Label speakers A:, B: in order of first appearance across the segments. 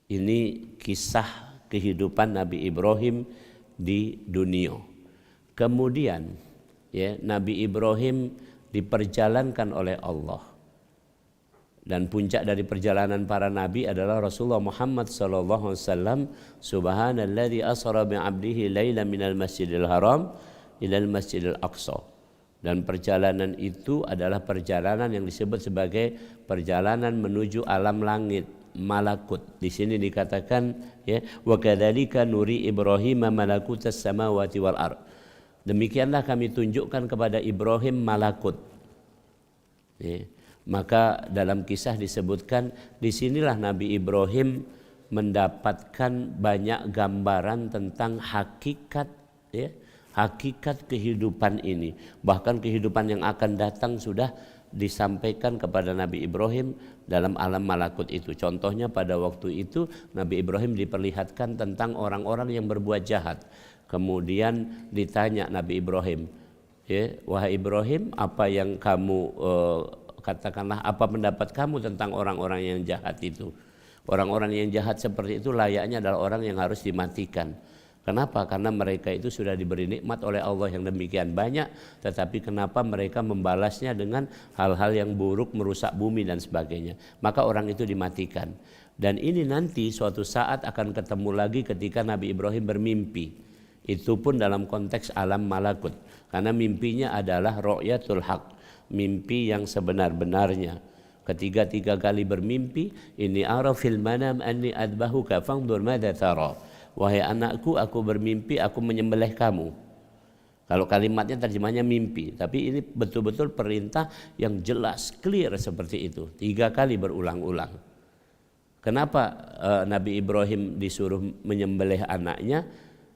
A: Ini kisah kehidupan Nabi Ibrahim di dunia. Kemudian ya, Nabi Ibrahim diperjalankan oleh Allah. Dan puncak dari perjalanan para nabi adalah Rasulullah Muhammad sallallahu alaihi wasallam. Subhanalladzi asra bi 'abdihi lailan minal masjidil haram ilal masjidil aqsa. Dan perjalanan itu adalah perjalanan yang disebut sebagai perjalanan menuju alam langit, malakut. Di sini dikatakan ya, wa kadzalika nuri Ibrahim malakutas samawati wal ard. Demikianlah kami tunjukkan kepada Ibrahim malakut. Ya. Maka dalam kisah disebutkan disinilah Nabi Ibrahim mendapatkan banyak gambaran tentang hakikat ya, hakikat kehidupan ini. Bahkan kehidupan yang akan datang sudah disampaikan kepada Nabi Ibrahim dalam alam malakut itu. Contohnya pada waktu itu Nabi Ibrahim diperlihatkan tentang orang-orang yang berbuat jahat. Kemudian ditanya Nabi Ibrahim, ya, wahai Ibrahim, apa yang kamu katakanlah apa pendapat kamu tentang orang-orang yang jahat itu? Orang-orang yang jahat seperti itu layaknya adalah orang yang harus dimatikan. Kenapa? Karena mereka itu sudah diberi nikmat oleh Allah yang demikian banyak, tetapi kenapa mereka membalasnya dengan hal-hal yang buruk, merusak bumi dan sebagainya. Maka orang itu dimatikan. Dan ini nanti suatu saat akan ketemu lagi ketika Nabi Ibrahim bermimpi. Itu pun dalam konteks alam malakut. Karena mimpinya adalah ru'yatul haq, mimpi yang sebenar-benarnya. Ketiga kali bermimpi, ini ara fil manam anni adbahuka fangdur madza tara. Wahai anakku, aku bermimpi aku menyembelih kamu. Kalau kalimatnya terjemahnya mimpi, tapi ini betul-betul perintah yang jelas, clear seperti itu. 3 kali berulang-ulang. Kenapa Nabi Ibrahim disuruh menyembelih anaknya?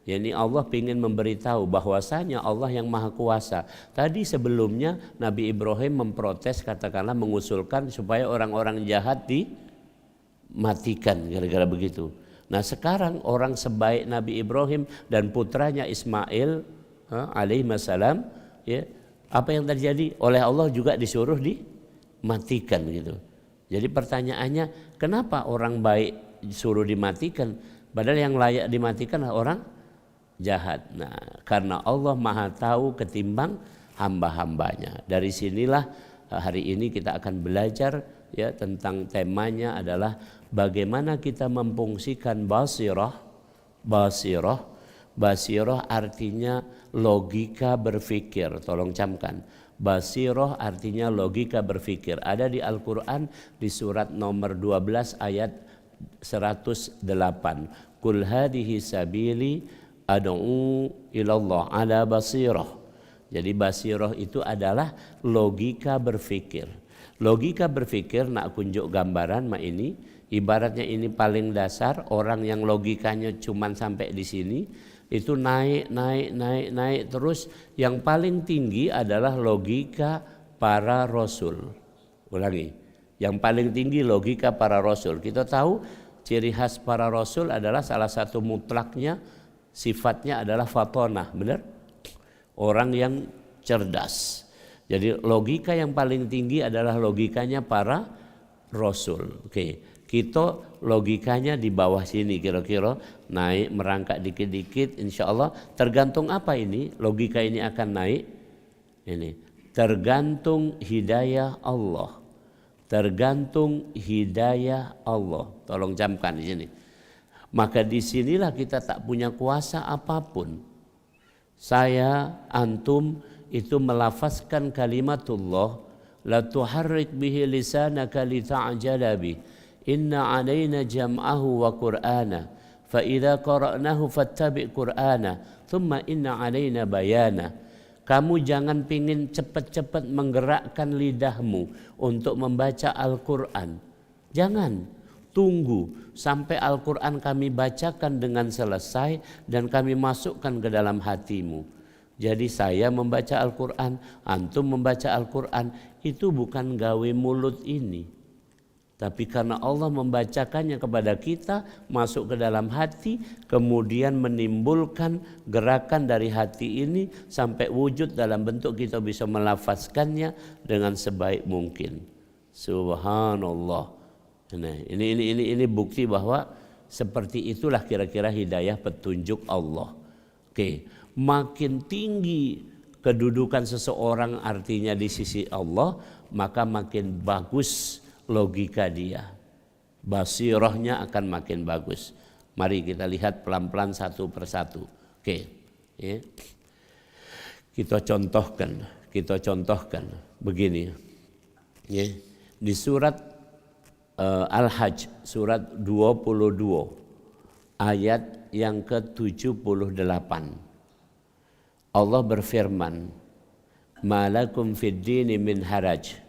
A: Ya, ini Allah ingin memberitahu bahwasanya Allah yang Maha Kuasa. Tadi sebelumnya Nabi Ibrahim memprotes, katakanlah mengusulkan supaya orang-orang jahat dimatikan gara-gara begitu. Nah sekarang orang sebaik Nabi Ibrahim dan putranya Ismail alaihissalam, ya, apa yang terjadi? Oleh Allah juga disuruh dimatikan gitu. Jadi pertanyaannya, kenapa orang baik disuruh dimatikan? Padahal yang layak dimatikan adalah orang jahat. Nah, karena Allah Maha tahu ketimbang hamba-hambanya. Dari sinilah hari ini kita akan belajar ya tentang temanya adalah bagaimana kita memfungsikan basirah. Basirah artinya logika berpikir. Tolong camkan. Basirah artinya logika berpikir. Ada di Al-Qur'an di surat nomor 12 ayat 108. Qul hadhihi sabili ad'u ilallah ala basirah. Jadi basirah itu adalah logika berpikir. Logika berpikir, nak kunjuk gambaran mak ini, ibaratnya ini paling dasar, orang yang logikanya cuman sampai di sini, itu naik terus. Yang paling tinggi adalah logika para rasul. Ulangi, yang paling tinggi logika para rasul. Kita tahu ciri khas para rasul adalah salah satu mutlaknya sifatnya adalah fatonah, benar? Orang yang cerdas. Jadi logika yang paling tinggi adalah logikanya para rasul. Oke, kita logikanya di bawah sini kira-kira naik merangkak dikit-dikit, insya Allah. Tergantung apa ini? Logika ini akan naik. Ini tergantung hidayah Allah. Tergantung hidayah Allah. Tolong camkan di sini. Maka disinilah kita tak punya kuasa apapun. Saya, antum itu melafazkan kalimatullah, la tuharrik bihi lisanaka li ta'jala bih. Inna 'alaina jam'ahu wa qur'ana. Fa idza qara'nahu fattabi' qur'ana, thumma inna 'alaina bayana. Kamu jangan pingin cepat-cepat menggerakkan lidahmu untuk membaca Al-Qur'an. Jangan. Tunggu sampai Al-Quran kami bacakan dengan selesai dan kami masukkan ke dalam hatimu. Jadi saya membaca Al-Quran, antum membaca Al-Quran, itu bukan gawe mulut ini. Tapi karena Allah membacakannya kepada kita, masuk ke dalam hati, kemudian menimbulkan gerakan dari hati ini sampai wujud dalam bentuk kita bisa melafazkannya dengan sebaik mungkin. Subhanallah. Nah, ini bukti bahwa Seperti itulah kira-kira hidayah petunjuk Allah. Oke, makin tinggi kedudukan seseorang artinya di sisi Allah, maka makin bagus logika dia. Basirahnya akan makin bagus. Mari kita lihat pelan-pelan satu persatu. Oke, ya. Kita contohkan begini. Ya. Di surat Al-Hajj, surat 22, ayat yang ke-78. Allah berfirman, "Malakum fid dini min haraj."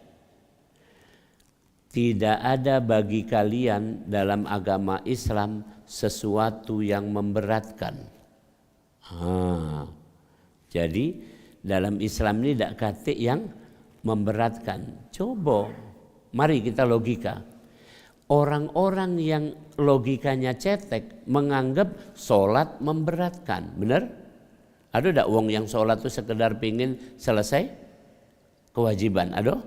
A: Tidak ada bagi kalian dalam agama Islam sesuatu yang memberatkan. Jadi dalam Islam ini tidak kata yang memberatkan. Coba, mari kita logika. Orang-orang yang logikanya cetek menganggap sholat memberatkan, benar? Ada tidak wong yang sholat itu sekedar pingin selesai kewajiban? Ada?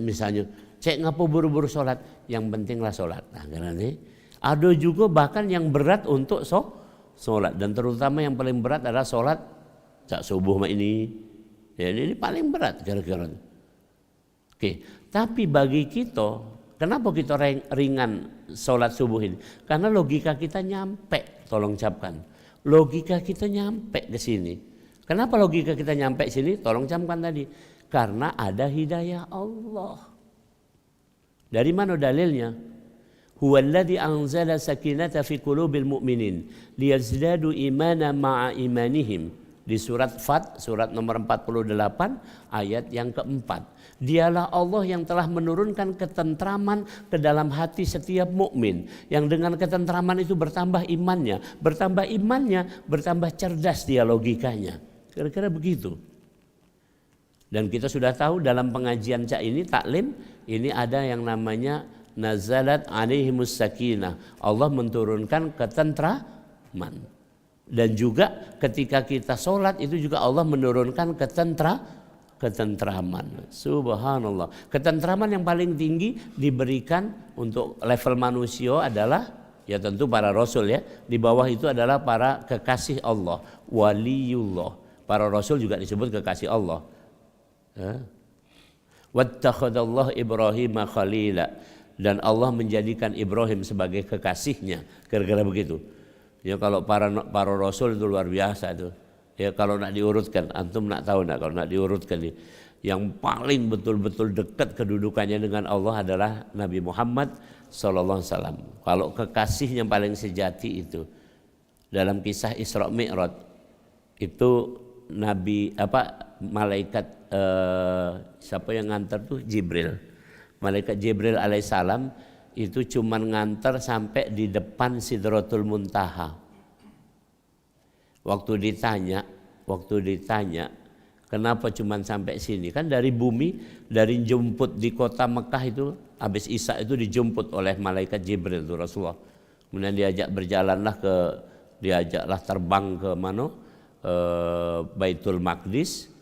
A: Misalnya, cek ngapo buru-buru sholat, yang pentinglah sholat. Nah, karena ini ada juga bahkan yang berat untuk sholat, dan terutama yang paling berat adalah sholat cak subuh ini. Ya, ini paling berat kira-kira. Oke, tapi bagi kita, kenapa kita ringan sholat subuh ini? Karena logika kita nyampe, tolong camkan. Logika kita nyampe ke sini. Kenapa logika kita nyampe sini? Tolong camkan tadi. Karena ada hidayah Allah. Dari mana dalilnya? Huwallazi anzala sakinata fi qulubil mu'minin liyazdadu imana ma'a imanihim. Di surat Fat, surat nomor 48, ayat yang keempat. Dialah Allah yang telah menurunkan ketentraman ke dalam hati setiap mukmin, yang dengan ketentraman itu bertambah imannya, bertambah cerdas dia logikanya. Kira-kira begitu. Dan kita sudah tahu dalam pengajian cak ini, taklim, ini ada yang namanya nazalat alaihimus sakinah. Allah menurunkan ketentraman. Dan juga ketika kita sholat itu juga Allah menurunkan ketentraman. Subhanallah. Ketentraman yang paling tinggi diberikan untuk level manusia adalah ya tentu para rasul ya. Di bawah itu adalah para kekasih Allah, waliullah. Para rasul juga disebut kekasih Allah. Wattakhadallahu Ibrahim khalila, dan Allah menjadikan Ibrahim sebagai kekasihnya. Kira-kira begitu. Ya kalau para rasul itu luar biasa itu. Ya kalau nak diurutkan, antum nak tahu nak kalau nak diurutkan yang paling betul-betul dekat kedudukannya dengan Allah adalah Nabi Muhammad sallallahu alaihi wasallam. Kalau kekasih yang paling sejati itu dalam kisah Isra Mi'raj itu malaikat siapa yang nganter tuh? Jibril. Malaikat Jibril alaihissalam itu cuman nganter sampai di depan Sidratul Muntaha. Waktu ditanya kenapa cuman sampai sini? Kan dari bumi, dari jemput di kota Mekah itu, habis Isya itu dijemput oleh malaikat Jibril itu Rasulullah. Kemudian diajaklah terbang ke mana? Baitul Maqdis,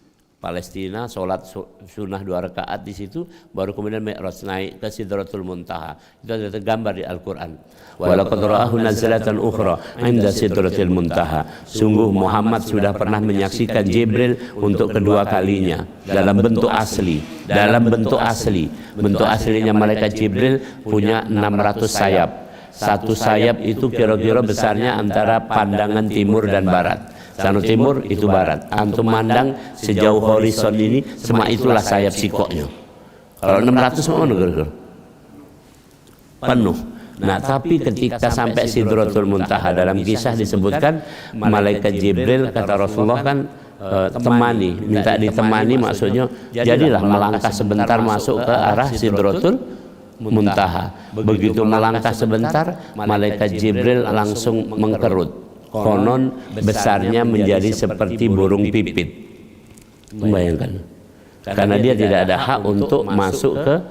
A: Palestina, sholat sunnah 2 rakaat di situ, baru kemudian Mi'raj naik ke Sidratul Muntaha. Itu ada tergambar di Al-Quran. Walaqad ra'ahu nazlatan ukhra 'inda Sidratil Muntaha. Sungguh Muhammad sudah pernah menyaksikan Jibril untuk kedua kalinya dalam bentuk asli. Bentuk aslinya malaikat Jibril punya 600 sayap. Satu sayap itu kira-kira besarnya antara pandangan timur dan barat. Sana timur itu barat. Antum mandang sejauh horizon ini, semua itulah sayap sikoknya. Kalau 600 mana kira-kira? Penuh. Nah, tapi ketika sampai Sidratul Muntaha dalam kisah disebutkan malaikat Jibril kata Rasulullah kan minta ditemani, maksudnya jadilah melangkah sebentar masuk ke arah Sidratul Muntaha. Begitu melangkah sebentar, malaikat Jibril langsung mengkerut. Konon besarnya menjadi seperti burung pipit. Bayangkan. Karena dia tidak ada hak untuk masuk ke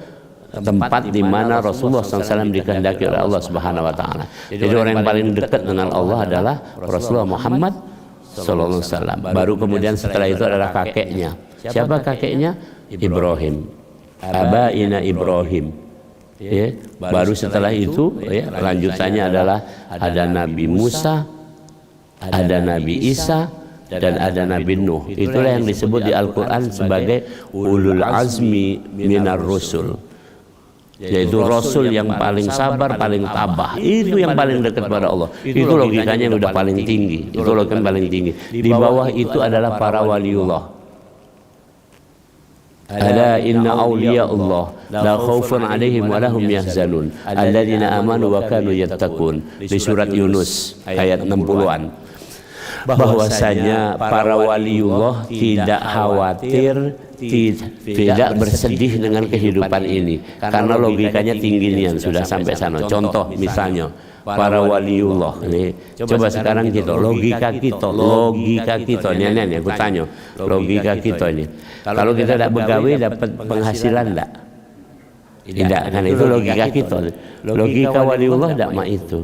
A: tempat di mana Rasulullah SAW dikehendaki oleh Allah Subhanahu Wa Taala. Jadi orang yang paling dekat dengan Allah adalah Rasulullah Muhammad Sallallahu Alaihi Wasallam. Baru kemudian setelah itu adalah kakeknya. Siapa kakeknya? Ibrahim. Abaina Ibrahim. ya. Baru setelah itu ya, lanjutannya adalah ada Nabi Musa, ada Nabi Isa, dan ada Nabi Nuh. Itulah yang disebut di Al-Quran sebagai ulul azmi minar rusul, yaitu Rasul yang paling sabar, paling tabah. Itu yang paling dekat pada Allah. Itu logikanya yang udah paling tinggi. Itu logikanya paling tinggi. Di bawah itu adalah para waliullah. Ala inna awliya Allah la khaufun alaihim wa lahum yahzanun alladzina amanu wa kanu yattaqun. Di surat Yunus ayat 60-an. Bahwasanya para waliullah tidak khawatir, tidak bersedih dengan kehidupan ini, karena logikanya tinggi nih, sudah sampai sana. Contoh misalnya para waliullah ini, coba sekarang kita logika kita nih aku tanya, logika kita ini, kalau kita tidak begawe dapat penghasilan enggak? Tidak, kan itu logika kita. Logika waliullah tidak mah itu.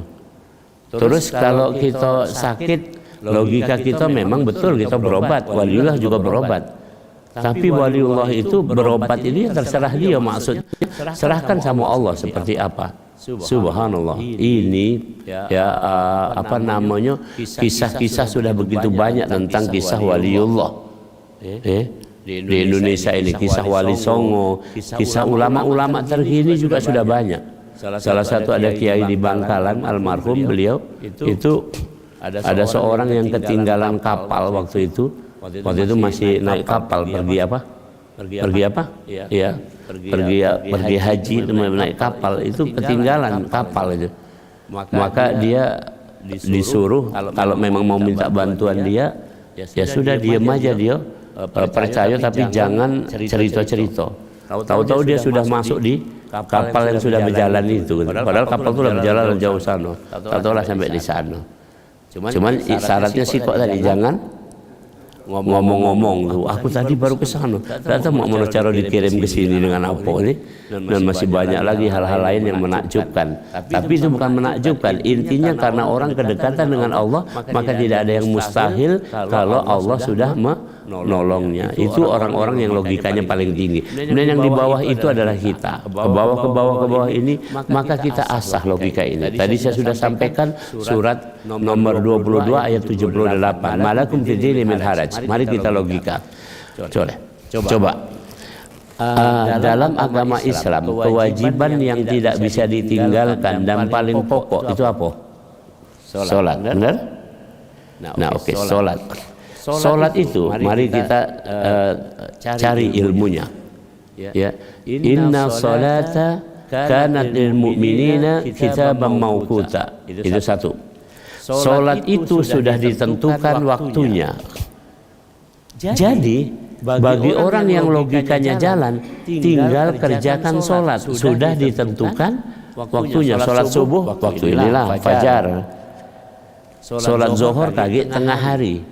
A: Terus kalau kita sakit, logika kita memang betul kita berobat, waliullah juga berobat. Tapi waliullah itu berobat ini terserah dia, maksudnya serahkan sama Allah seperti apa. Subhanallah. Ini ya apa namanya, kisah-kisah sudah begitu banyak tentang kisah waliullah. Di Indonesia ini kisah Wali Songo, kisah ulama-ulama terkini juga sudah banyak. Salah satu ada kiai di Bangkalan almarhum, beliau itu ada seorang yang ketinggalan kapal waktu itu masih naik kapal pergi haji, naik kapal itu ketinggalan kapal itu. Maka dia disuruh kalau memang mau minta bantuan dia, ya sudah diam aja, dia percaya tapi jangan cerita-cerita. Tahu-tahu dia sudah masuk di kapal yang sudah berjalan itu, padahal kapal itu sudah berjalan jauh sana. Tahu-tahu lah sampai di sana. Cuman syaratnya sih kok tadi jangan ngomong-ngomong tuh. Aku tadi baru ke sana. Ternyata mau cara dikirim ke sini dengan apa ini? Dan masih banyak lagi hal-hal lain yang menakjubkan. Tapi itu bukan menakjubkan. Intinya karena orang kedekatan dengan Allah, maka tidak ada yang mustahil kalau Allah sudah menolongnya. Itu orang-orang yang logikanya paling tinggi. Kemudian yang di bawah itu adalah kita. Ke bawah ini, maka kita asah logika ini. Tadi saya sudah sampaikan surat nomor 22 ayat 78. Malakum fid dini min haraj. Mari kita logika. Coba. Dalam agama Islam, kewajiban yang tidak bisa ditinggalkan dan paling pokok itu apa? Salat. Benar? Nah, oke, salat. Salat itu mari kita cari ilmunya. Ya. Inna salata kanat lil mu'minina kitaban mawquta. Itu satu. Salat itu sudah ditentukan waktunya. Jadi bagi orang yang logikanya jalan, tinggal kerjakan sholat, sudah ditentukan waktunya. Sholat subuh waktu inilah fajar, sholat zuhur kaget tengah hari.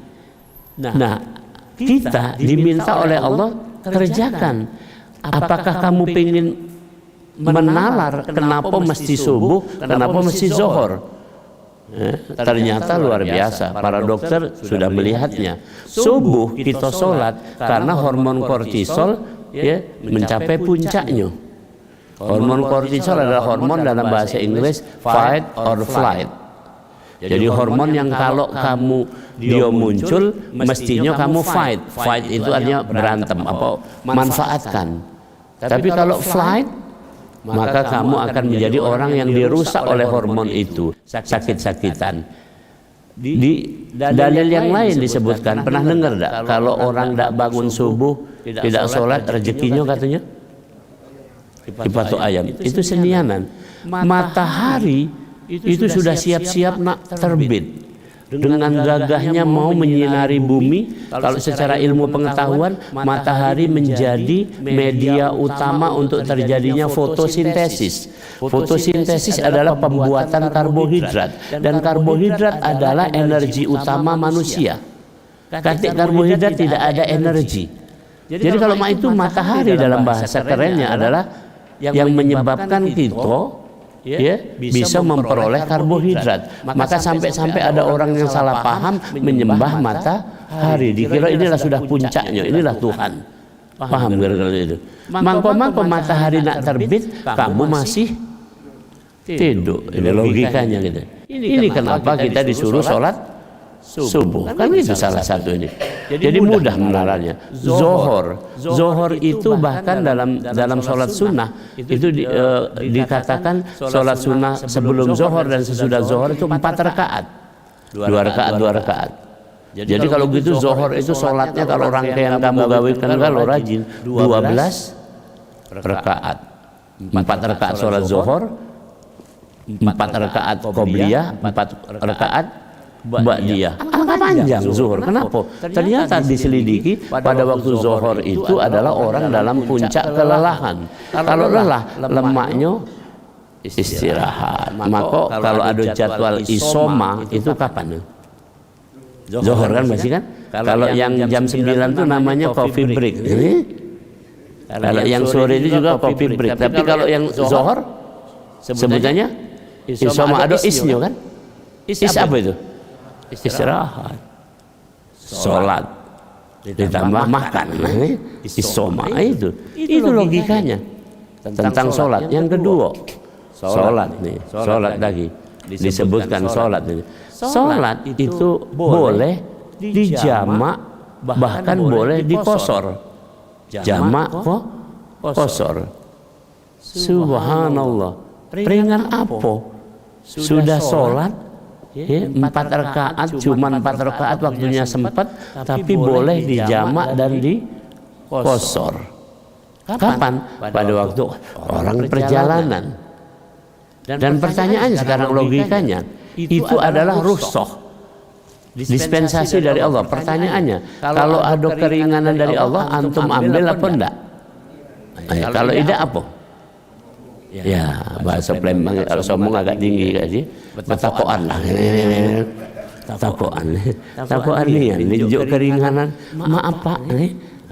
A: Nah, kita diminta oleh Allah kerjakan. Apakah kamu ingin menalar kenapa mesti subuh, kenapa mesti zuhur? Ternyata luar biasa, para dokter sudah melihatnya. Subuh kita sholat karena hormon kortisol mencapai puncaknya. Hormon kortisol adalah hormon dalam bahasa Inggris fight or flight. Jadi hormon yang kalau dia muncul mestinya kamu fight. Fight itu artinya berantem, manfaatkan. Tapi kalau flight, maka kamu akan menjadi orang yang dirusak oleh hormon itu, sakit-sakitan. Di dalil yang lain disebutkan, pernah dengar enggak kalau orang tidak bangun subuh, tidak sholat, rezekinya katanya dipatok ayam. Itu senianan. Matahari itu sudah siap-siap nak terbit. Dengan gagahnya mau menyinari bumi. Kalau secara ilmu pengetahuan, matahari menjadi media utama untuk terjadinya fotosintesis. Fotosintesis adalah pembuatan karbohidrat, dan karbohidrat adalah energi utama manusia. Ketika karbohidrat tidak ada energi. Jadi kalau itu matahari dalam bahasa kerennya adalah yang menyebabkan kita bisa memperoleh karbohidrat. Maka sampai-sampai ada orang yang salah paham menyembah matahari, dikira inilah sudah puncaknya, inilah Tuhan. Paham gara-gara itu. Mangko matahari nak terbit, kamu masih tidur. Ini logikanya gitu. Ini kenapa kita disuruh sholat subuh? Kan itu salah satu ini. Jadi mudah menaranya. Zohor itu bahkan dalam sholat sunnah itu dikatakan sholat sunnah sebelum zohor dan sesudah zohor itu 4 rakaat. 2 rakaat. Jadi kalau gitu zohor itu sholatnya kalau rangkaian kamu gawikan kalau rajin 12 rakaat. 4 rakaat sholat zohor, 4 rakaat qobliyah, 4 rakaat ba'diyah. Angka panjang zuhur. Kenapa? Ternyata diselidiki pada waktu zuhur itu adalah orang dalam puncak kelelahan. Kalau lelah, lemaknya istirahat. Maka kalau ada jadwal isoma itu kapan? Zuhur kan masih kan? Kalau yang jam 9 itu namanya coffee break. Kalau yang sore itu juga coffee break. Tapi kalau yang zuhur sebutannya isoma, ada isnya kan? Is apa itu? Istirahat, sholat, ditambah makan, isoma itu logikanya tentang sholat. Yang kedua, sholat lagi disebutkan sholat ini. Sholat itu boleh dijamak, bahkan boleh dikosor. Jamak kosor. Subhanallah. Ringan apa? Sudah sholat 4 rakaat, cuman 4 rakaat waktunya sempat, tapi boleh dijamak dan dikosor. Kapan? Pada waktu orang perjalanan. Dan pertanyaan sekarang logikanya, itu adalah rukhsah, dispensasi dari Allah. Pertanyaannya, kalau ada keringanan dari Allah, antum ambil apa enggak? Kalau tidak apa? Ya, bahasa Palembang kalau sombong agak tinggi kayak sih. Takoan lah. Takoan nih, tunjuk keringanan. Maaf Pak,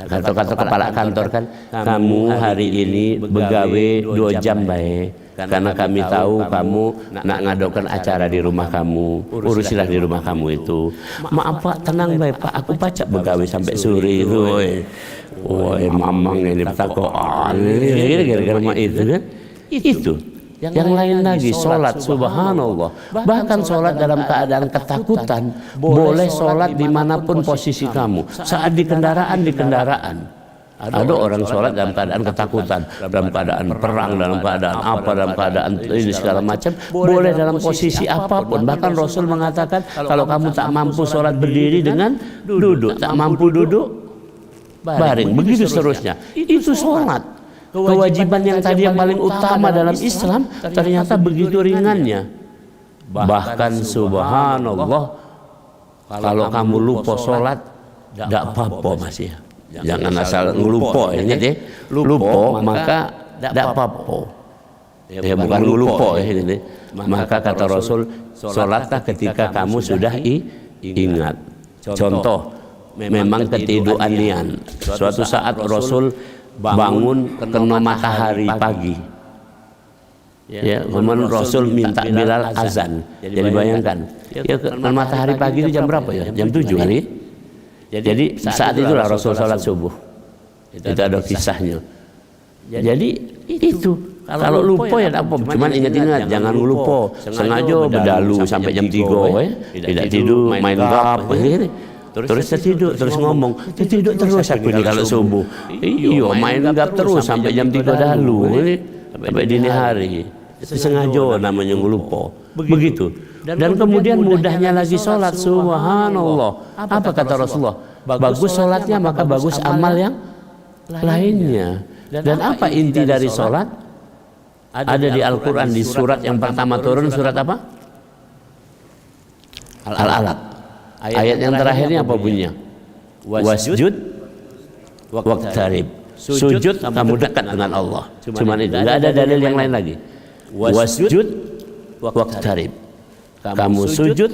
A: kata kepala kantor kan, kamu hari ini begawe 2 jam baik. Karena kami tahu kamu nak ngadakan acara di rumah kamu, urusilah di rumah kamu itu. Maaf Pak, tenang baik Pak, aku pacak begawe sampai sore itu. Woi, mamang ini takoan. Ini gara-gara itu kan. Itu yang lain lagi sholat, subhanallah, bahkan sholat dalam keadaan ketakutan, boleh sholat dimanapun posisi kamu. Saat di kendaraan ada orang sholat dalam keadaan ketakutan, dalam keadaan perang, dalam keadaan apa, dalam keadaan ini segala macam, boleh dalam posisi apapun. Bahkan Rasul mengatakan kalau kamu tak mampu sholat berdiri dengan duduk, tak mampu duduk baring, begitu seterusnya. Itu sholat. Kewajiban yang tadi yang paling utama dalam Islam ternyata begitu ringannya. Bahkan subhanallah, kalau kamu lupa sholat, tidak apa-apa masih. Jangan asal ngelupa, ingat ya. Lupa maka tidak apa-apa. Ya bukan ngelupa ya ini. Maka kata Rasul, sholatlah ketika kamu sudah ingat. Contoh, memang ketiduran nian. Suatu saat Rasul bangun kena matahari pagi. Ya, kemudian Rasul minta Bilal azan. Jadi bayangkan, ya kena matahari pagi itu jam berapa ya? Jam 7 kali. Jadi saat itulah Rasul sholat subuh. Itu ada kisahnya. Jadi itu kalau lupa ya apa? Cuman ingat-ingat jangan lupa. Sengaja berdalu sampai jam 3 ya. Tidak tidur, main gap. Terus tertidur, terus ngomong, tertidur terus aku ini kalau subuh. Iya, main gap terus sampai jam 3 dahulu, sampai dini hari. Sengaja namanya ngelupa. Begitu. Dan kemudian mudahnya lagi sholat, subhanallah. Apa kata Rasulullah? Bagus sholatnya maka bagus amal yang lainnya. Dan apa inti dari sholat? Ada di Al-Quran di surat yang pertama turun, surat apa? Al-Alaq. Ayat yang terakhirnya apa bunyinya? Wasjud waqtarib. Sujud kamu dekat dengan Allah. Cuman itu, enggak ada dalil yang lain lagi. Wasjud waqtarib. Kamu sujud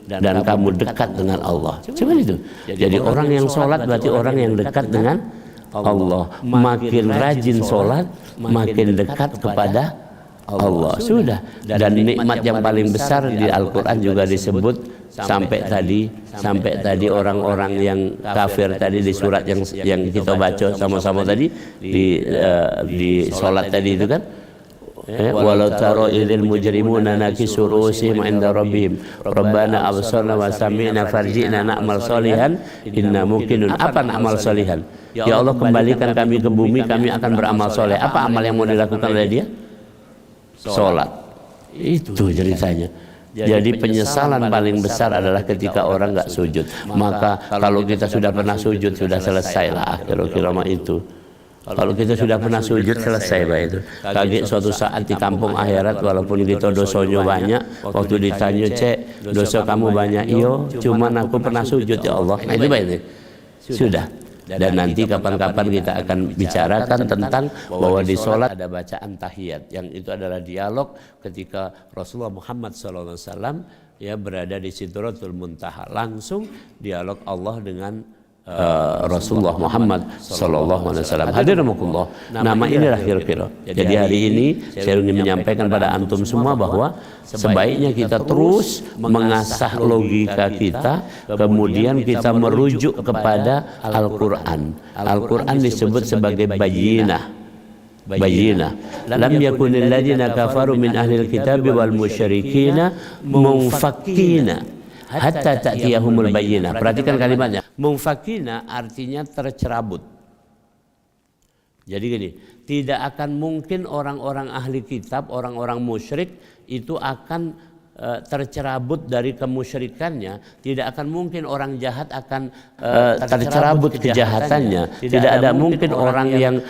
A: dan kamu dekat dengan Allah. Cuman itu. Jadi orang yang sholat berarti orang yang dekat dengan Allah. Makin rajin sholat, makin dekat kepada Allah. Sudah. Dan nikmat yang paling besar di Al-Quran juga disebut sampai tadi orang-orang yang kafir tadi di surat yang kita baca sama-sama tadi di salat tadi itu kan, walau taro idil mujrimuna nakisu ru'usihim 'inda rabbihim rabbana absarna wa sami'na farji'na na'mal salihan inna muqinun. Apa na'mal salihan? Ya Allah, kembalikan kami ke bumi, kami akan beramal soleh. Apa amal yang mau dilakukan oleh dia? Salat. Itu ceritanya. Jadi penyesalan paling besar adalah ketika orang nggak sujud. Maka kalau kita sudah pernah sujud, sudah selesai lah kira-kira itu. Kalau kita sudah pernah sujud, selesai lah itu. Kaget suatu saat di kampung akhirat, walaupun kita dosanya banyak, waktu ditanya, cek dosa kamu banyak, iyo cuman aku pernah sujud ya Allah. Nah itu baik itu. Sudah. Dan nanti kapan-kapan kita akan bicarakan tentang bahwa di sholat ada bacaan tahiyat, yang itu adalah dialog ketika Rasulullah Muhammad SAW ya berada di Sidratul Muntaha, langsung dialog Allah dengan Rasulullah Muhammad SAW. Hadirinkumullah, nama inilah kira-kira. Jadi hari ini saya ingin menyampaikan pada antum semua bahwa sebaiknya kita terus mengasah logika kita, kemudian kita merujuk kepada Al-Quran. Al-Quran disebut sebagai bayyinah. Lam yakunil ladzina kafaru min ahlil kitabi wal musyrikina munfakkina hatta ta'tiyahumul bayyinah. Perhatikan kalimatnya. Munfakkina artinya tercerabut. Jadi gini, tidak akan mungkin orang-orang ahli kitab, orang-orang musyrik itu akan tercerabut dari kemusyrikannya. Tidak akan mungkin orang jahat akan tercerabut kejahatannya. Tidak ada mungkin orang yang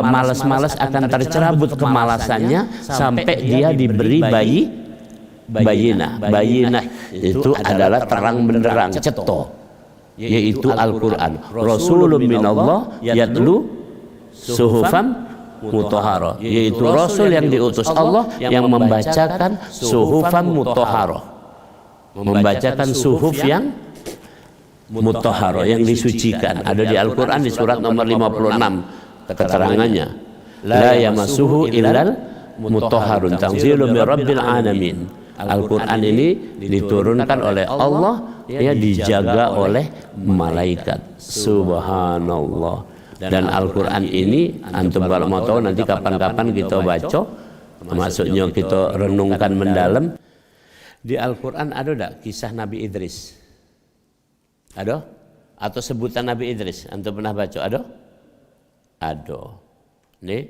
A: malas-malas akan tercerabut kemalasannya sampai dia diberi bayinah. Bayinah itu adalah terang benderang, ceto, yaitu Al-Quran. Rasulun minallah yatlu suhufan mutahharah, yaitu Rasul yang diutus Allah yang membacakan suhufan mutahharah, membacakan suhuf yang mutahharah, yang disucikan. Ada di Al-Quran di surat nomor 56 keterangannya, la yamassuhu illal mutahharun tanzilun mir rabbil alamin. Al-Quran ini diturunkan oleh Allah, ya dijaga oleh malaikat. Subhanallah. Dan Al-Quran ini antum kalau mau tahu nanti kapan-kapan kita baca, maksudnya kita renungkan mendalam. Di Al-Quran ada enggak kisah Nabi Idris? Ada? Atau sebutan Nabi Idris? Antum pernah baca? Ada? Ada. Nih,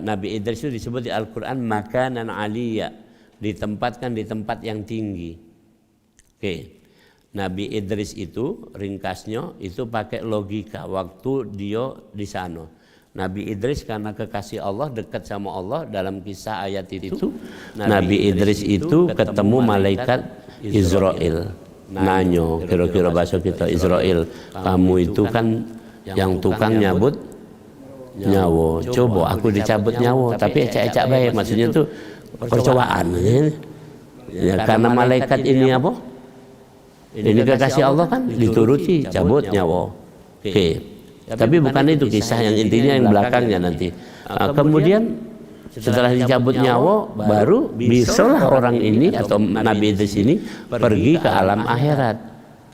A: Nabi Idris itu disebut di Al-Quran makanan aliyah, ditempatkan di tempat yang tinggi. Oke. Nabi Idris itu ringkasnya itu pakai logika waktu dia di sana. Nabi Idris karena kekasih Allah, dekat sama Allah, dalam kisah ayat itu Nabi Idris itu ketemu malaikat Israel. Nanyo, kira-kira bahasa kita Israel, kamu itu kan yang tukang nyabut nyawa. Coba aku dicabut nyawa, tapi ecak-ecak baik, maksudnya itu percobaan. Ya, karena malaikat ini apa? Ini kekasih Allah kan dituruti, cabut nyawa. Oke. Tapi bukan itu kisah yang intinya, yang belakangnya nanti. Kemudian setelah dicabut nyawa, baru bisalah orang ini atau Nabi Idris ini pergi ke alam akhirat.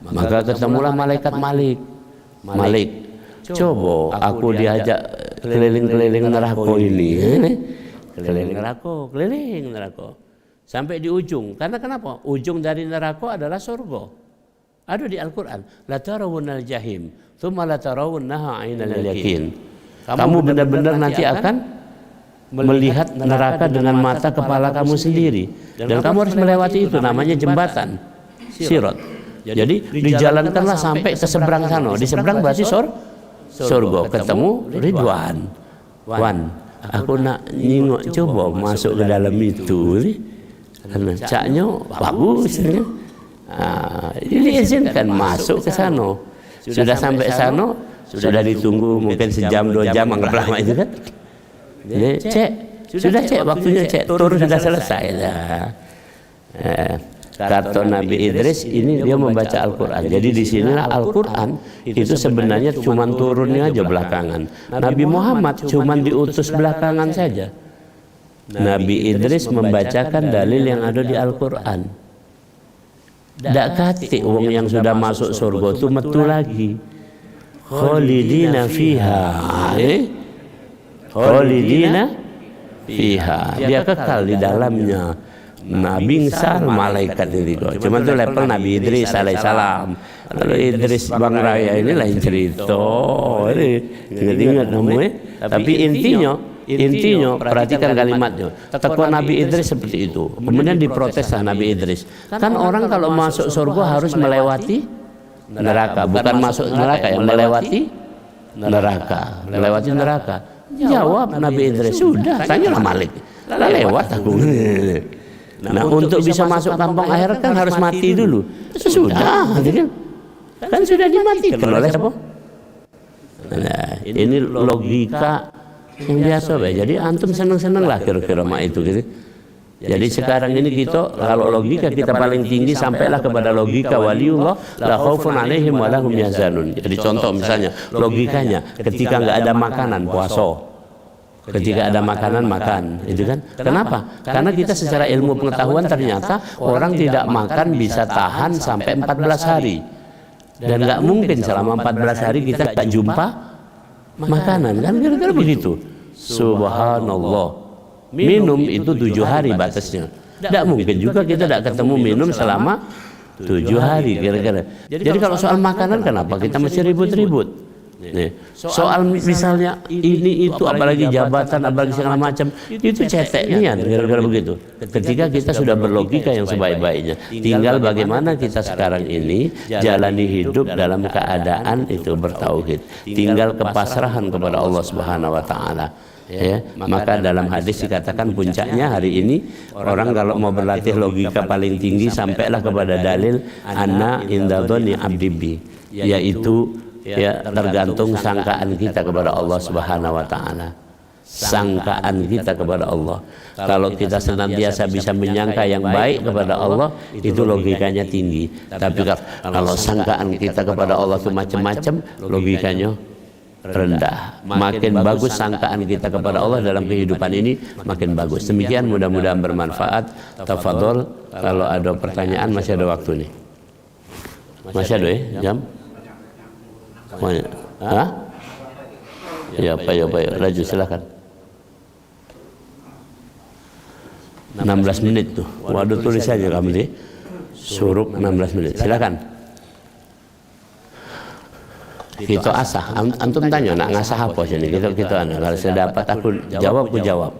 A: Maka ketemulah malaikat Malik. Coba aku diajak keliling-keliling neraka ini. Keliling neraka. Sampai di ujung. Karena kenapa? Ujung dari neraka adalah surga. Ada di Al-Quran. La tarawunnal jahim, tsumma la tarawunnaha 'ainal yaqin. Kamu benar-benar nanti akan melihat neraka dengan mata kepala kamu sendiri. Dan kamu harus melewati itu, namanya jembatan Sirat. Jadi dijalankanlah sampai ke seberang sana. Di seberang berarti surga. Ketemu Ridwan. Aku nak nyingok, coba masuk ke dalam itu. Karena caknya bagus. Diizinkan masuk ke sana. Sudah sampai sana, sudah ditunggu mungkin sejam 2 jam, anggap lama itu kan. Cek, sudah cek, waktunya cek, turun sudah selesai. Kata Nabi Idris ini dia membaca Al-Quran. Jadi di sinilah Al-Quran itu sebenarnya cuma turunnya aja belakangan. Nabi Muhammad cuma diutus belakangan saja. Nabi Idris membacakan dalil yang ada di Al-Quran. Dak kate wong yang sudah masuk surga itu metu lagi. Khalidina fiha. Khalidina fiha. Dia kekal di dalamnya. Nabi Isa, malaikat ini kok. Cuma itu level Nabi Idris alaihissalam. Lalu Idris Bang Raya ini lain cerita. Ini ingat-ingat namanya. Tapi intinya perhatikan kalimatnya. Takwa Nabi Idris seperti itu. Kemudian diproteslah Nabi Idris. Kan orang kalau masuk surga harus melewati neraka, bukan masuk neraka ya, melewati neraka. Jawab Nabi Idris, sudah, tanyalah Malik. Lah lewat aku. Nah, untuk bisa masuk kampung akhirat kan harus mati dulu. Sudah, kan sudah dimatikan oleh siapa? Nah, ini logika yang biasa, Pak. Jadi antum seneng-seneng lah kira-kira mak itu gitu. Jadi sekarang ini kita kalau logika kita paling tinggi sampailah kepada logika waliullah la khaufun alaihim wa lahum yahzanun. Jadi contoh misalnya logikanya ketika nggak ada makanan puasa. Ketika ada makanan makan, itu kan? Kenapa? Karena kita secara ilmu pengetahuan ternyata orang tidak makan bisa tahan sampai 14 hari. Dan nggak mungkin selama 14 hari kita nggak jumpa makanan, kan kira-kira begitu. Subhanallah. Minum itu 7 hari batasnya. Tidak mungkin juga kita tidak ketemu minum selama 7 hari kira-kira. Jadi kalau soal makanan kenapa kita mesti ribut-ribut? Nih, soal misalnya ini itu apalagi jabatan apalagi segala macam itu ceteknya kira-kira begitu. Ketika kita sudah berlogika yang sebaik-baiknya, tinggal bagaimana kita sekarang ini jalani hidup dalam keadaan itu bertauhid, tinggal kepasrahan kepada Allah Subhanahu wa taala. Ya, maka dalam hadis dikatakan puncaknya hari ini orang kalau mau berlatih logika paling tinggi sampailah kepada dalil anna indadhoni abdibi, yaitu ya tergantung sangkaan kita kepada Allah Subhanahu wa taala. Sangkaan kita kepada Allah. Kalau kita senantiasa bisa menyangka yang baik kepada Allah, itu logikanya tinggi. Tapi kalau sangkaan kita kepada Allah itu macam-macam, logikanya rendah. Makin bagus sangkaan kita kepada Allah dalam kehidupan ini, makin bagus. Demikian, mudah-mudahan bermanfaat. Tafadhol, kalau ada pertanyaan masih ada waktu nih. Masih ada ya jam? Hah? Ya, Pak, laju silakan. 16 menit tuh. Waduh, tulis saja kamu deh. Suruh 16 menit. Silakan. Kita asah. Antum tanya nak ngasah apa sini? Kita kalau saya dapat aku jawab.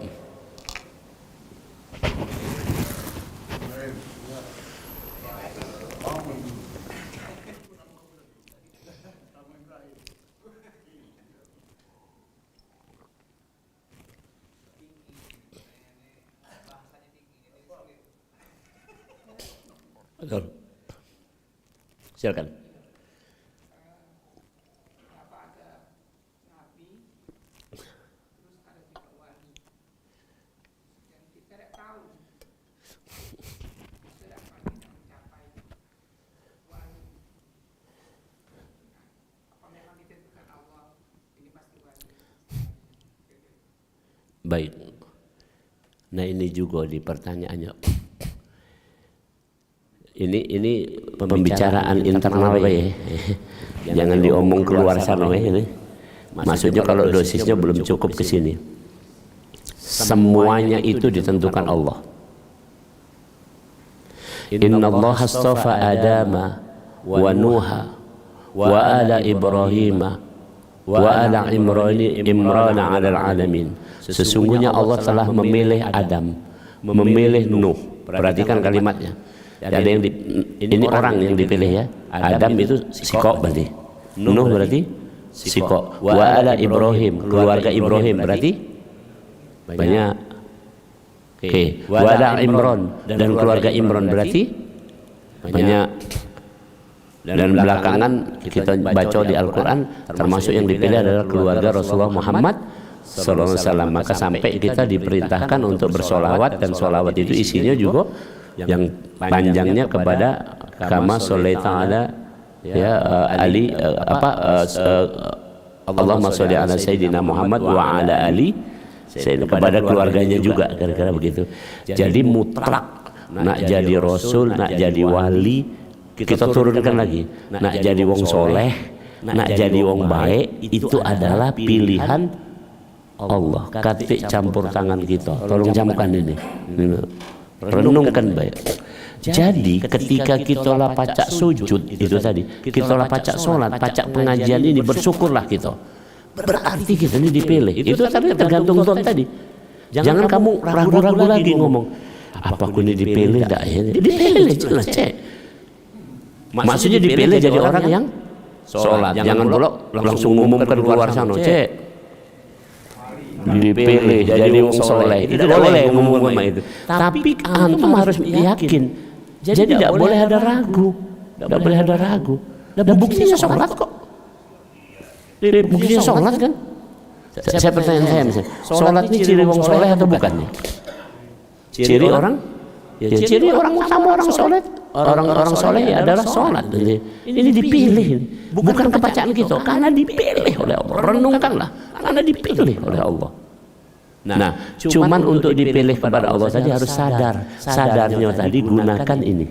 A: Betul. Silakan. Baik. Nah, ini juga di pertanyaannya. Ini pembicaraan internal ya. Jangan diomong keluar sana ini. Maksudnya kalau dosisnya belum cukup ke sini. Semuanya itu ditentukan Allah. Innallaha astafa Adama wa Nuha wa ala Ibrahim wa ala Imran 'alal alamin. Sesungguhnya Allah telah memilih Adam, memilih Nuh. Perhatikan kalimatnya. Ada yang ini orang yang dipilih ya. Adam itu sikok berarti. Nuh berarti sikok. Wa ala Ibrahim, keluarga Ibrahim berarti banyak. Oke. Wa ala Imran, dan keluarga Imran berarti banyak. Dan belakangan kita baca di Al-Quran termasuk yang dipilih adalah keluarga Rasulullah Muhammad sallallahu alaihi wasallam. Maka sampai kita diperintahkan untuk bersolawat, dan solawat itu isinya juga yang panjangnya kepada kama sholaita ala ya ali Allahumma sholli ala sayyidina Muhammad wa ala ali kepada keluarganya juga, kira-kira begitu. Jadi mutlak nak jadi rasul, nak jadi wali, kita turunkan lagi. Nak jadi wong soleh, nak jadi wong baik, itu adalah pilihan Allah. Katik campur tangan kita. Tolong camkan ini. Renungkan baik. Jadi ketika kita lah pacak sujud itu tadi, kita lah pacak sholat, pacak pengajian ini, bersyukurlah kita. Berarti kita ini dipilih. Itu tadi tergantung Tuhan tadi. Jangan kamu ragu-ragu lagi ngomong, apa aku ini dipilih enggak ya? Dipilih jelas, cek. Maksudnya dipilih jadi orang yang sholat. Jangan pula langsung umumkan keluar sana, cek. Dipilih jadi wong soleh. Itu boleh ngomong itu. Tapi antum harus yakin. Jadi tidak boleh ada ragu. Tidak boleh ada ragu. Dan buktinya sholat kok. Buktinya sholat kan? Saya pertanyaan saya misalnya, sholat ini ciri wong soleh atau bukan? Ciri orang? Ya, ciri orang utama orang soleh. Orang soleh ya adalah sholat. Ini dipilih, bukan kebacaan kita, karena dipilih oleh Allah. Renungkanlah, karena dipilih oleh Allah. Nah, cuman untuk dipilih kepada Allah saja harus sadar. Sadarnya tadi gunakan ini.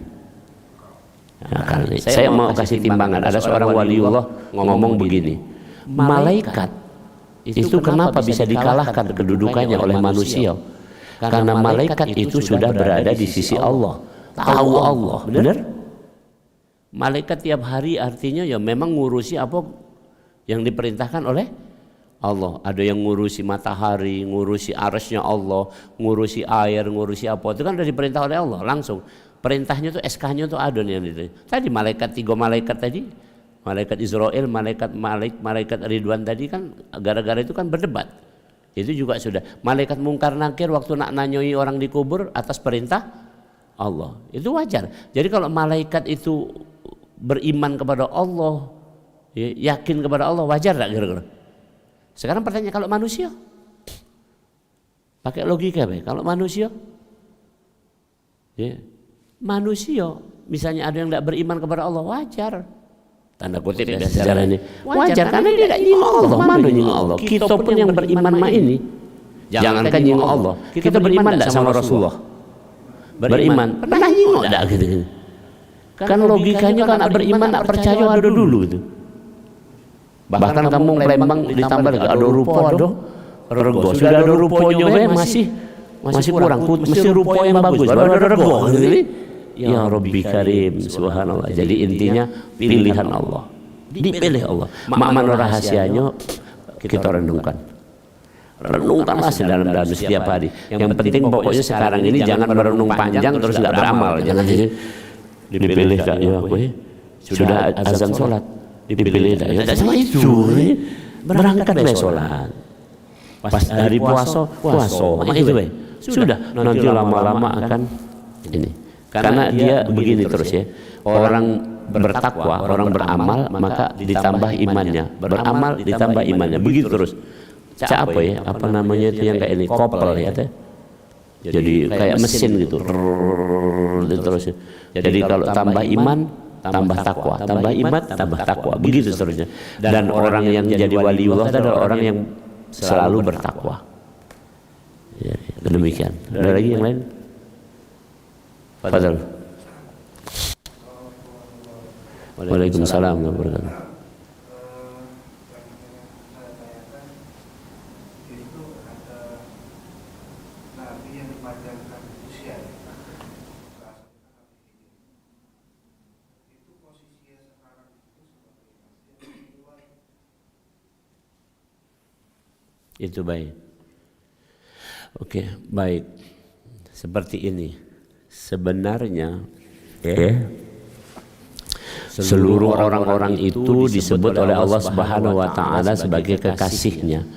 A: Nah, saya mau kasih timbangan. Ada seorang waliullah ngomong begini, malaikat itu kenapa bisa dikalahkan kedudukannya oleh manusia? Karena malaikat itu sudah berada di sisi Allah, tahu Allah, benar? Malaikat tiap hari artinya ya memang ngurusi apa yang diperintahkan oleh Allah. Ada yang ngurusi matahari, ngurusi arasnya Allah, ngurusi air, ngurusi apa, itu kan sudah diperintah oleh Allah langsung. Perintahnya tuh SK-nya tuh ada nih. Tadi malaikat, 3 malaikat tadi, malaikat Israel, malaikat Ridwan tadi kan gara-gara itu kan berdebat. Itu juga sudah. Malaikat Mungkar Nakir waktu nak nanyoi orang dikubur atas perintah Allah. Itu wajar. Jadi kalau malaikat itu beriman kepada Allah, yakin kepada Allah, wajar tak kira-kira? Sekarang pertanyaan, kalau manusia? Pakai logika baik. Kalau manusia? Ya. Manusia, misalnya ada yang tidak beriman kepada Allah, wajar. Tanda kutip ya sejarah ini. Wajar karena dia tidak nyinggung Allah. Mana nyinggung Allah? Kita pun yang beriman ma ini, jangankan nyinggung Allah, kita beriman tidak sama Rasulullah? Beriman. Pernah nyinggung tidak gitu? Kan logikanya kan beriman, tak percaya ada dulu itu. Bahkan kamu Lembang ditambah lagi ada rupa, ada rego. Sudah ada rupanya masih kurang. Mesti rupa yang bagus, baru ada rego. Ya Rabbi Karim, subhanallah. Jadi intinya pilihan Allah, dipilih Allah. Makna rahasianya kita renungkan. Renungkanlah dalam setiap hari. Yang penting pokoknya sekarang ini jangan merenung panjang terus nggak beramal. Jangan dipilih tak ya, sudah azan sholat dipilih tak ya, tak sama itu. Berangkatlah sholat. Pas hari puasa, itu sudah. Nanti lama-lama akan ini. Karena dia begini terus ya, orang bertakwa, orang beramal maka ditambah imannya, beramal ditambah imannya, begitu terus. Apa ya, apa namanya itu yang kayak ini, kopel ya teh. Jadi kayak mesin gitu, terus. Jadi kalau tambah iman, tambah takwa, tambah iman, tambah takwa, begitu seterusnya. Dan orang yang jadi waliullah adalah orang yang selalu bertakwa. Ya, demikian. Ada lagi yang lain? Fadal. Waalaikumsalam warahmatullahi wabarakatuh. Itu baik. Oke, baik. Seperti ini. Sebenarnya seluruh orang-orang itu disebut oleh Allah Subhanahu wa taala sebagai kekasihnya.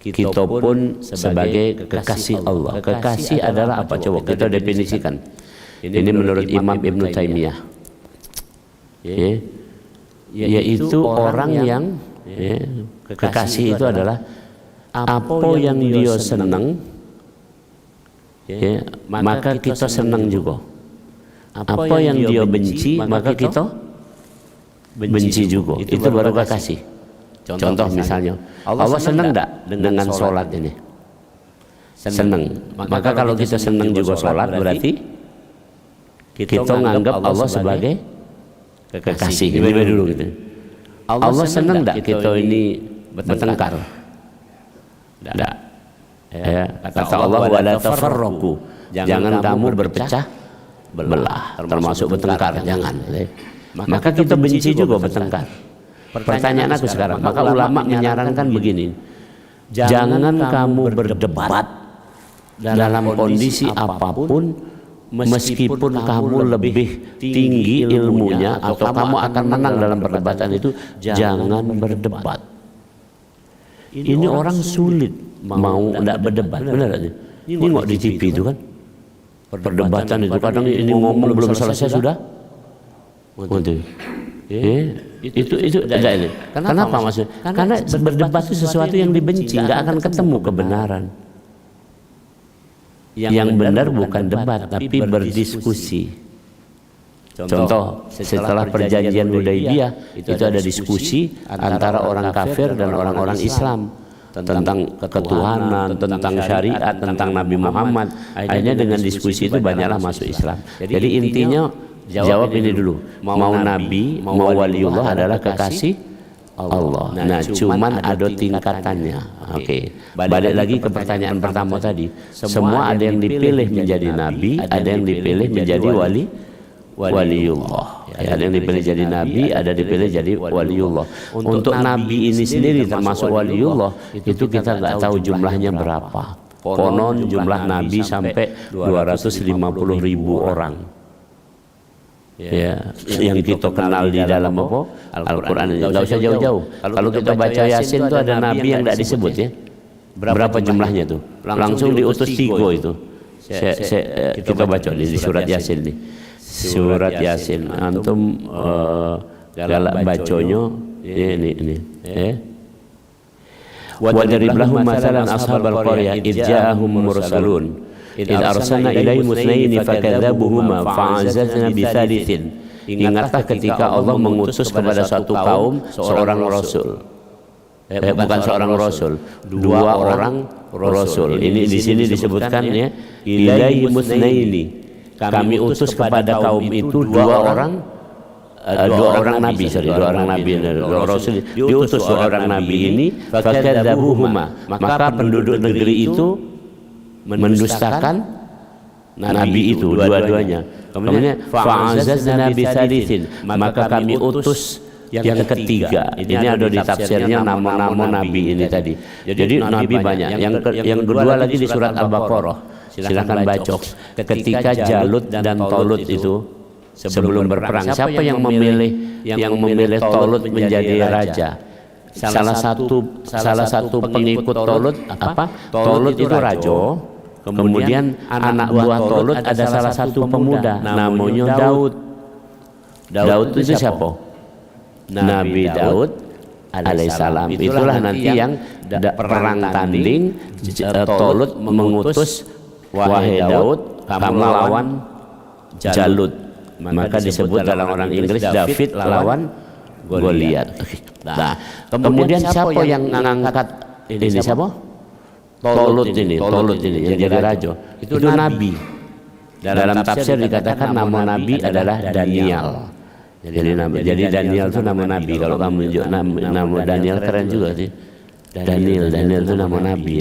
A: Kita pun sebagai kekasih Allah. Kekasih adalah apa? Coba kita definisikan. Ini menurut Imam Ibnu Taimiyah. Yaitu orang yang kekasih itu adalah apa yang dia senang, maka kita senang juga. Apa yang dia benci, maka kita benci juga. Itu baru kekasih. Contoh misalnya, Allah senang enggak dengan sholat ini? Senang. Maka kalau kita senang juga sholat, berarti kita menganggap Allah sebagai kekasih. Ini dulu gitu. Allah senang enggak kita ini bertengkar? Enggak. Ya, kata Allah wala tafarraqu. Jangan kamu berpecah belah, termasuk bertengkar, jangan. Maka kita benci juga bertengkar. Pertanyaan aku sekarang, maka ulama menyarankan begini, jangan kamu berdebat dalam kondisi apapun, meskipun kamu lebih tinggi ilmunya atau kamu akan menang dalam perdebatan itu, jangan berdebat. Ini orang sulit mau tidak berdebat, benar aja. Ini nggak di TV itu kan, perdebatan itu kadang ini ngomong belum selesai sudah. Itu tidak ini. Kenapa maksudnya? Karena berdebat itu sesuatu yang dibenci, nggak akan ketemu kebenaran. Yang benar bukan debat, tapi berdiskusi. Contoh, setelah perjanjian Hudaybiyah itu ada diskusi antara orang kafir dan orang-orang Islam tentang ketuhanan, tentang syariat, tentang Nabi Muhammad. Akhirnya dengan diskusi itu banyaklah masuk Islam. Jadi intinya jawab ini dulu, mau Nabi, mau waliullah adalah kekasih Allah. Nah, cuman ada tingkatannya. Oke. Balik lagi ke pertanyaan pertama tadi. Semua ada yang dipilih menjadi Nabi, ada yang dipilih menjadi waliullah. Ya, ada yang dipilih jadi Nabi, ada dipilih jadi waliullah. Untuk Nabi ini sendiri termasuk waliullah, itu kita nggak tahu jumlahnya berapa. Konon jumlah Nabi sampai 250.000 orang. Ya, yang kita kenal di dalam apa? Al-Quran ini. Nggak usah jauh-jauh. Kalau kita baca Yasin itu ada Nabi yang tidak disebut ya. Berapa jumlahnya tuh? Langsung diutus 3 itu. Kita baca di surat Yasin nih. Surat Yasin. Antum galak baconya ini. Wadrib lahum masalan ashabal qaryah idh ja'ahum mursalun. إذ أرسلنا إليهم اثنين فكذبوهما فعززنا بثالث. Ingatlah ketika Allah mengutus kepada suatu kaum seorang rasul, bukan seorang rasul, 2 orang rasul. Ini di sini disebutkan ya, ilaihim itsnaini. Kami utus kepada kaum itu 2 orang nabi, 2 orang nabi, 2 rasul. Diutus 2 orang nabi ini, fakadzabuhuma. Maka penduduk negeri itu mendustakan nabi itu dua-duanya. Kemudian fa'azazna bisalisin, maka kami utus yang ketiga. Ini ada di tafsirnya nama-nama nabi ini tadi. Jadi nabi banyak. Yang kedua lagi di surat Al-Baqarah. Silakan baca. Ketika Jalut dan Tolut itu sebelum berperang, siapa yang memilih Tolut menjadi raja? Salah satu pengikut Tolut apa? Tolut itu raja. Kemudian anak buah Tolut ada salah satu pemuda namanya Daud. Daud itu siapa? Nabi Daud alaihissalam. Itulah nanti yang perang tanding. Tolut mengutus, wahai Daud, kamu lawan Jalut. Maka disebut dalam orang Inggris David lawan Goliat. Nah, kemudian siapa yang mengangkat ini siapa? Tolut ini yang jadi raja. Itu nabi. Dalam tafsir dikatakan nama nabi adalah Daniel. Jadi Daniel itu nama nabi. Kalau kamu tunjuk nama Daniel keren juga sih. Daniel itu nama nabi.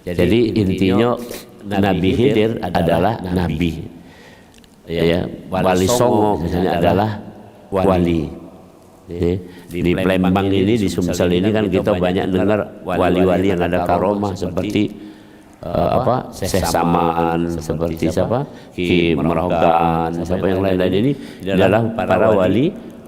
A: Jadi intinya Nabi Khidir adalah nabi. Ya, Wali Songo misalnya adalah wali. Di Palembang ini, di Sumsel ini kan kita banyak dengar wali-wali yang ada karomah seperti Syekh Samaan, seperti siapa? Ki Merogan, siapa yang lain-lain ini adalah para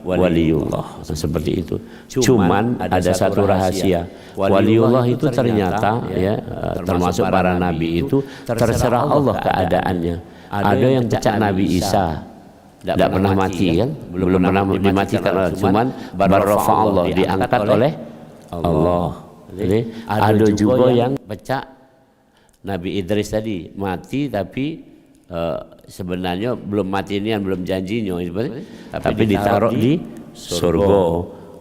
A: waliullah seperti itu. Cuman ada satu rahasia. Waliullah itu ternyata ya termasuk para nabi itu terserah Allah keadaannya. Ada yang pecah Nabi Isa. Tidak pernah mati kan, belum pernah dimatikan, cuman barrafa Allah, diangkat oleh Allah. Jadi ada juga yang pecah Nabi Idris tadi mati, tapi sebenarnya belum mati ini, belum janjinya, tapi ditaruh di surga.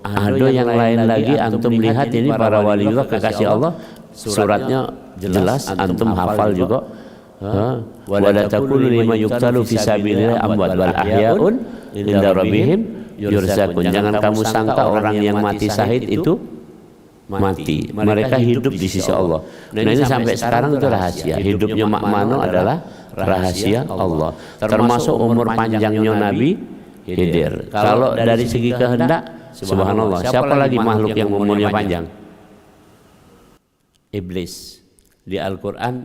A: Ada yang lain lagi, antum lihat ini para waliullah kekasih Allah, suratnya jelas, antum hafal juga. wala takunu lima yuqtalu fi sabilillah amwat bal ahyaun inda rabbihim yurzaqun. Jangan kamu sangka orang yang mati syahid itu mati, mereka hidup di sisi Allah. Nah ini sampai sekarang itu rahasia. Hidupnya Mak Mano adalah rahasia Allah. Termasuk umur panjangnya Nabi Khidir. Kalau dari segi kehendak, subhanallah, siapa lagi makhluk yang umurnya panjang? Iblis. Di Al-Quran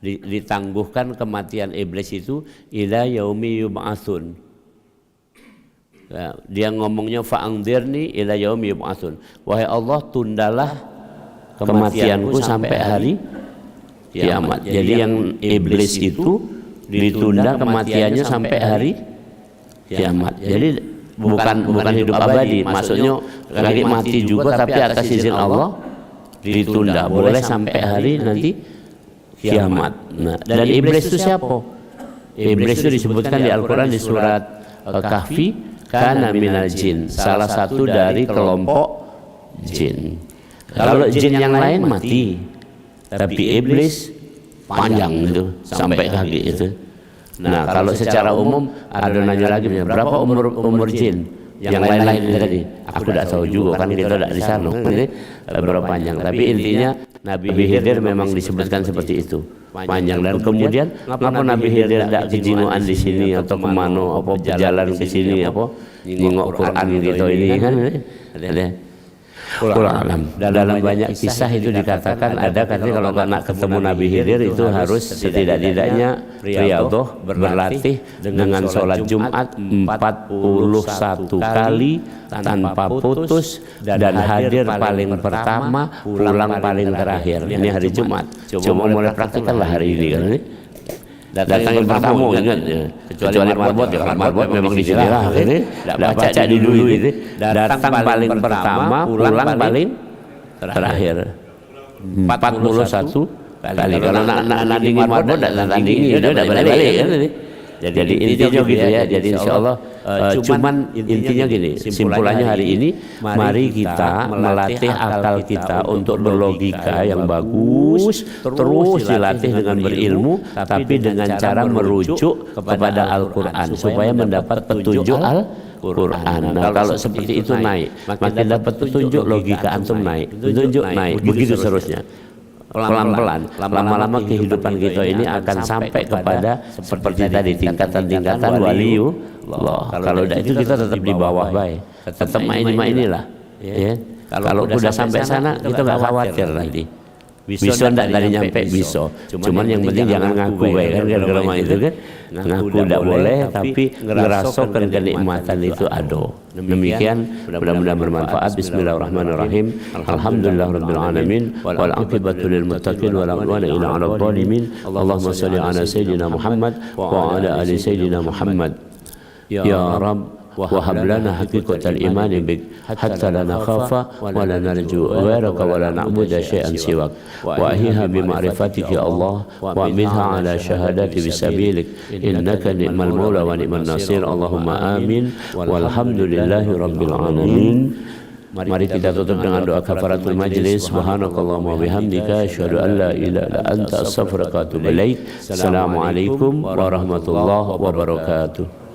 A: ditangguhkan kematian iblis itu ila yaumi yub'atsun. Dia ngomongnya fa'angdirni ila yaumi yub'atsun. Wahai Allah, tundalah kematianku sampai hari kiamat. Jadi yang iblis itu ditunda kematiannya sampai hari kiamat. Jadi bukan hidup abadi, maksudnya lagi mati juga tapi atas izin Allah ditunda, boleh sampai hari nanti kiamat. Nah, dan iblis itu siapa? Iblis itu disebutkan di Al-Quran di surat Kahfi, kana minal jin, salah satu dari kelompok jin. Kalau jin yang lain mati, tapi iblis panjang itu sampai kaki itu. Nah, kalau secara umum ada nanya lagi, berapa umur jin? Yang lain-lain tadi, aku tidak tahu juga kan, kita tidak di sana. Ini berapa panjang? Tapi intinya Nabi Khidir memang disebutkan seperti itu, panjang. Dan kemudian kenapa Nabi Khidir tidak kejinguan di sini atau kemana? Apa berjalan ke sini? Apa nengok Quran gitu ini kan? Alam. Dalam banyak kisah itu dikatakan ada katanya kalau nak ketemu Nabi Khidir itu harus setidak-tidaknya riyadhah, berlatih dengan sholat Jumat 41 kali tanpa putus dan hadir paling pertama, pulang paling terakhir. Ini hari Jumat. Coba mulai praktikkanlah hari ini kan ini. Datang yang pertama ingat ya. Kecuali marbot ya, marbot memang di sini lah ini. Tidak baca di dulu itu. Datang paling pertama, pulang paling terakhir. 41 kali. Kalau nak nandingin marbot tidak nandingin, dia tidak balik-balik kan ini. Jadi intinya gitu ya. Jadi insya Allah cuman intinya gini, simpulannya hari ini mari kita melatih akal kita untuk berlogika yang bagus, terus dilatih dengan berilmu, tapi dengan cara merujuk kepada Al-Quran supaya mendapat petunjuk Al-Quran. Nah kalau seperti itu naik, makin dapat petunjuk, logika antum naik, petunjuk naik, begitu seterusnya. Pelan-pelan, lama-lama kehidupan kita ini akan sampai kepada seperti tadi tingkatan-tingkatan waliullah. Kalau udah itu kita tetap di bawah baik, tetap inilah. Ya. Kalau udah sampai sana kita nggak khawatir nanti. Bisa ndak tadi nyampe bisa. Cuman yang penting jangan ngaku baik kan gara-gara itu kan. Ngaku tidak boleh tapi ngerasakan kenikmatan itu ada. Demikian mudah-mudahan bermanfaat. Bismillahirrahmanirrahim. Alhamdulillahirabbil alamin wal aqibatu lil muttaqin wa la udwana illa 'alal zalimin. Allahumma shalli ala sayyidina Muhammad wa ala ali sayyidina Muhammad. Ya Rabb وهب لنا حقيقة الإيمان بك حتى لا نخاف ولا نرجو غيرك ولا نعبد شيئا سواك وأهيها بمعرفتك يا الله وأمنها على شهادة بسبيلك إنك نعم المولى ونعم النصير اللهم آمين والحمد لله رب العالمين. Mari kita tutup dengan doa kafaratul majlis. Subhanakallahumma wa bihamdika asyhadu an la ilaha illa anta astaghfiruka wa atubu ilaik. Assalamualaikum warahmatullahi wabarakatuh.